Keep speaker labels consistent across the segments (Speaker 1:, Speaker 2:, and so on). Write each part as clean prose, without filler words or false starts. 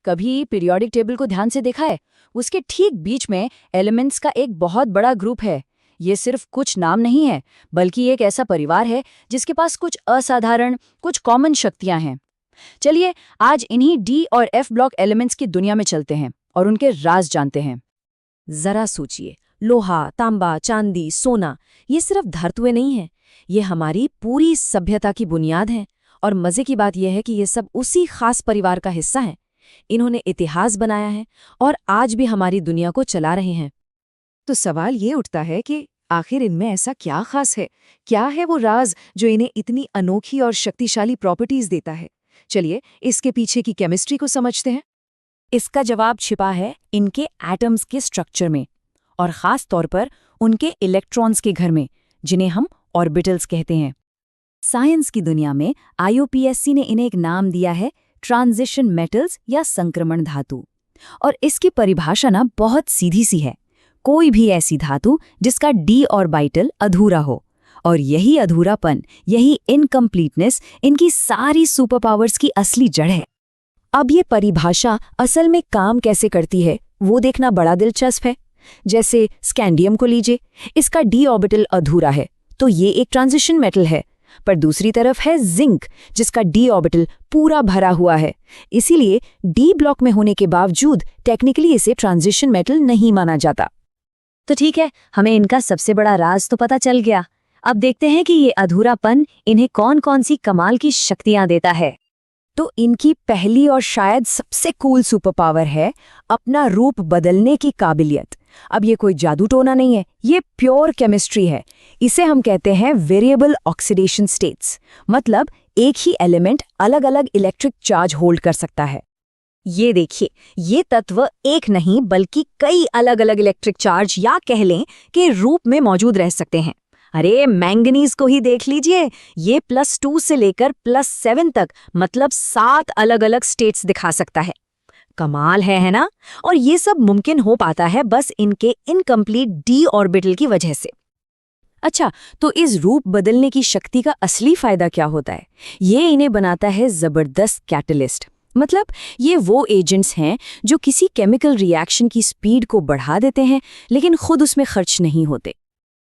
Speaker 1: कभी periodic table को ध्यान से देखा है? उसके ठीक बीच में एलिमेंट्स का एक बहुत बड़ा ग्रुप है। ये सिर्फ कुछ नाम नहीं है, बल्कि एक ऐसा परिवार है जिसके पास कुछ असाधारण, कुछ कॉमन शक्तियां हैं। चलिए आज इन्हीं डी और एफ ब्लॉक एलिमेंट्स की दुनिया में चलते हैं और उनके राज जानते हैं।
Speaker 2: जरा सोचिए, लोहा, तांबा, चांदी, सोना, ये सिर्फ धातुएं नहीं हैं, ये हमारी पूरी सभ्यता की बुनियाद हैं। और मजे की बात यह है कि ये सब उसी खास परिवार का हिस्सा हैं। इन्होंने इतिहास बनाया है और आज भी हमारी दुनिया को चला रहे हैं।
Speaker 3: तो सवाल ये उठता है कि आखिर इनमें ऐसा क्या खास है? क्या है वो राज जो इन्हें इतनी अनोखी और शक्तिशाली प्रॉपर्टीज देता है? चलिए इसके पीछे की केमिस्ट्री को समझते हैं।
Speaker 2: इसका जवाब छिपा है इनके एटम्स के स्ट्रक्चर में, और ख़ास तौर पर उनके इलेक्ट्रॉन्स के घर में, जिन्हें हम ऑर्बिटल्स कहते हैं। साइंस की दुनिया में IUPAC ने इन्हें एक नाम दिया है ट्रांजिशन मेटल्स या संक्रमण धातु। और इसकी परिभाषा ना बहुत सीधी सी है, कोई भी ऐसी धातु जिसका d ऑर्बिटल अधूरा हो। और यही अधूरापन, यही इनकम्प्लीटनेस इनकी सारी सुपर पावर्स की असली जड़ है। अब ये परिभाषा असल में काम कैसे करती है वो देखना बड़ा दिलचस्प है। जैसे स्कैंडियम को लीजिए, इसका d ऑर्बिटल अधूरा है, तो ये एक ट्रांजिशन मेटल है। पर दूसरी तरफ है जिंक, जिसका d ऑर्बिटल पूरा भरा हुआ है। इसीलिए d ब्लॉक में होने के बावजूद टेक्निकली इसे ट्रांजिशन मेटल नहीं माना जाता।
Speaker 1: तो ठीक है, हमें इनका सबसे बड़ा राज तो पता चल गया। अब देखते हैं कि ये अधूरापन इन्हें कौन कौन सी कमाल की शक्तियां देता है।
Speaker 2: तो इनकी पहली और शायद सबसे कूल सुपर पावर है अपना रूप बदलने की काबिलियत। अब ये कोई जादू टोना नहीं है, ये प्योर केमिस्ट्री है। इसे हम कहते हैं वेरिएबल ऑक्सीडेशन स्टेट्स। मतलब एक ही एलिमेंट अलग अलग इलेक्ट्रिक चार्ज होल्ड कर सकता है। ये देखिए, ये तत्व एक नहीं बल्कि कई अलग अलग इलेक्ट्रिक चार्ज या कह लें कि रूप में मौजूद रह सकते हैं। अरे मैंगनीज को ही देख लीजिए, ये +2 से लेकर +7 तक, मतलब 7 अलग अलग स्टेट्स दिखा सकता है। कमाल है ना? और ये सब मुमकिन हो पाता है बस इनके इनकम्प्लीट d ऑर्बिटल की वजह से। अच्छा, तो इस रूप बदलने की शक्ति का असली फायदा क्या होता है? ये इन्हें बनाता है जबरदस्त कैटलिस्ट। मतलब ये वो एजेंट्स हैं जो किसी केमिकल रिएक्शन की स्पीड को बढ़ा देते हैं, लेकिन खुद उसमें खर्च नहीं होते।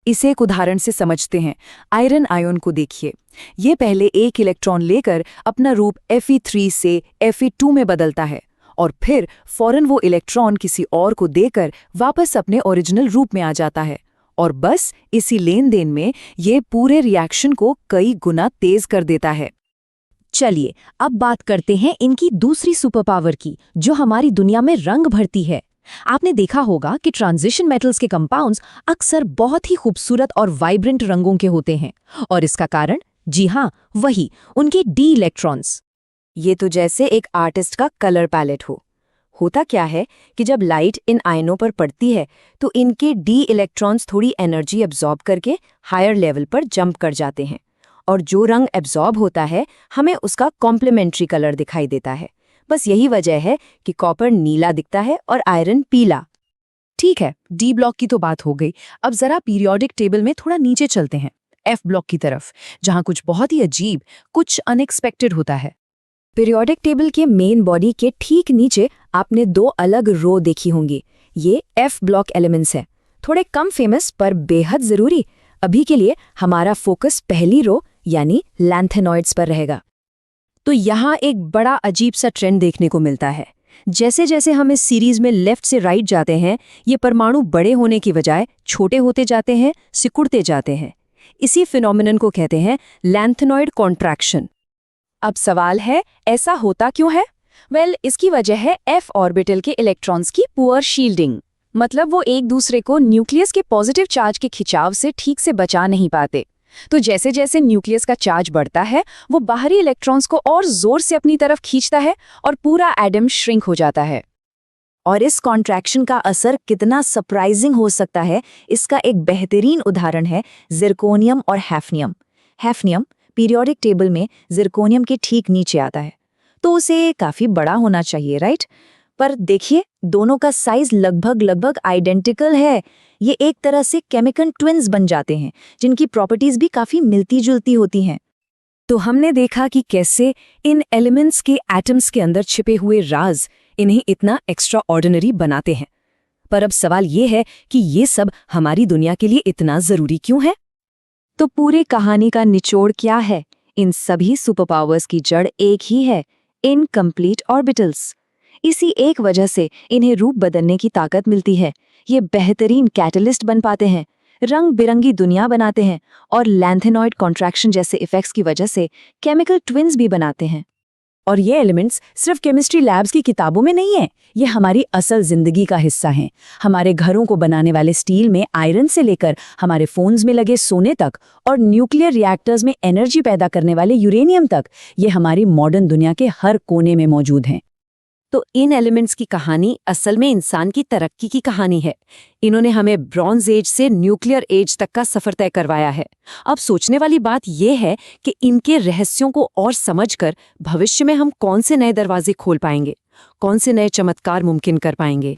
Speaker 3: इसे एक उदाहरण से समझते हैं। आयरन आयन को देखिए, ये पहले एक इलेक्ट्रॉन लेकर अपना रूप Fe3 से Fe2 में बदलता है और फिर फौरन वो इलेक्ट्रॉन किसी और को देकर वापस अपने ओरिजिनल रूप में आ जाता है। और बस इसी लेन देन में ये पूरे रिएक्शन को कई गुना तेज कर देता है।
Speaker 2: चलिए अब बात करते हैं इनकी दूसरी सुपर पावर की, जो हमारी दुनिया में रंग भरती है। आपने देखा होगा कि ट्रांजिशन मेटल्स के कंपाउंड्स अक्सर बहुत ही खूबसूरत और वाइब्रेंट रंगों के होते हैं। और इसका कारण, जी हाँ, वही उनके d इलेक्ट्रॉन्स।
Speaker 3: ये तो जैसे एक आर्टिस्ट का कलर पैलेट हो। होता क्या है कि जब लाइट इन आयनों पर पड़ती है तो इनके d इलेक्ट्रॉन्स थोड़ी एनर्जी एब्जॉर्ब करके हायर लेवल पर जंप कर जाते हैं, और जो रंग एब्जॉर्ब होता है हमें उसका कॉम्प्लीमेंट्री कलर दिखाई देता है। बस यही वजह है कि कॉपर नीला दिखता है और आयरन पीला।
Speaker 1: ठीक है, डी ब्लॉक की तो बात हो गई। अब जरा पीरियोडिक टेबल में थोड़ा नीचे चलते हैं, एफ ब्लॉक की तरफ, जहां कुछ बहुत ही अजीब, कुछ अनएक्सपेक्टेड होता है।
Speaker 2: पीरियोडिक टेबल के मेन बॉडी के ठीक नीचे आपने 2 अलग रो देखी होंगी। ये एफ ब्लॉक एलिमेंट्स हैं, थोड़े कम फेमस पर बेहद जरूरी। अभी के लिए हमारा फोकस पहली रो यानी लैंथेनॉइड्स पर रहेगा।
Speaker 1: तो यहाँ एक बड़ा अजीब सा ट्रेंड देखने को मिलता है। जैसे जैसे हम इस सीरीज में लेफ्ट से राइट जाते हैं, ये परमाणु बड़े होने की बजाय छोटे होते जाते हैं, सिकुड़ते जाते हैं। इसी फिनोमिनन को कहते हैं लैंथेनॉइड कॉन्ट्रैक्शन। अब सवाल है, ऐसा होता क्यों है? वेल, इसकी वजह है एफ ऑर्बिटल के इलेक्ट्रॉन्स की पुअर शील्डिंग। मतलब वो एक दूसरे को न्यूक्लियस के पॉजिटिव चार्ज के खिंचाव से ठीक से बचा नहीं पाते। तो जैसे जैसे न्यूक्लियस का चार्ज बढ़ता है, वो बाहरी इलेक्ट्रॉन्स को और जोर से अपनी तरफ खींचता है और पूरा एटम श्रिंक हो जाता है।
Speaker 2: और इस कॉन्ट्रैक्शन का असर कितना सरप्राइजिंग हो सकता है, इसका एक बेहतरीन उदाहरण है जिरकोनियम और हैफनियम। हैफनियम पीरियोडिक टेबल में जिरकोनियम के ठीक नीचे आता है, तो उसे काफी बड़ा होना चाहिए, राइट? पर देखिए, दोनों का साइज लगभग आइडेंटिकल है। ये एक तरह से केमिकल ट्विन्स बन जाते हैं, जिनकी प्रॉपर्टीज भी काफी मिलती जुलती होती हैं।
Speaker 3: तो हमने देखा कि कैसे इन एलिमेंट्स के एटम्स के अंदर छिपे हुए राज
Speaker 1: इन्हें इतना एक्स्ट्रा ऑर्डिनरी बनाते हैं। पर अब सवाल ये है कि ये सब हमारी दुनिया के लिए इतना जरूरी क्यों है?
Speaker 3: तो पूरी कहानी का निचोड़ क्या है? इन सभी सुपरपावर्स की जड़ एक ही है, इनकम्प्लीट ऑर्बिटल्स। इसी एक वजह से इन्हें रूप बदलने की ताकत मिलती है। ये बेहतरीन कैटलिस्ट बन पाते हैं, रंग बिरंगी दुनिया बनाते हैं और लैंथेनॉइड कॉन्ट्रैक्शन जैसे इफेक्ट्स की वजह से केमिकल ट्विन्स भी बनाते हैं।
Speaker 2: और ये एलिमेंट्स सिर्फ केमिस्ट्री लैब्स की किताबों में नहीं है, ये हमारी असल जिंदगी का हिस्सा हैं। हमारे घरों को बनाने वाले स्टील में आयरन से लेकर हमारे फोन्स में लगे सोने तक और न्यूक्लियर रिएक्टर्स में एनर्जी पैदा करने वाले यूरेनियम तक, ये हमारी मॉडर्न दुनिया के हर कोने में मौजूद हैं।
Speaker 3: तो इन एलिमेंट्स की कहानी असल में इंसान की तरक्की की कहानी है। इन्होंने हमें ब्रॉन्ज एज से न्यूक्लियर एज तक का सफर तय करवाया है। अब सोचने वाली बात यह है कि इनके रहस्यों को और समझकर भविष्य में हम कौन से नए दरवाजे खोल पाएंगे, कौन से नए चमत्कार मुमकिन कर पाएंगे।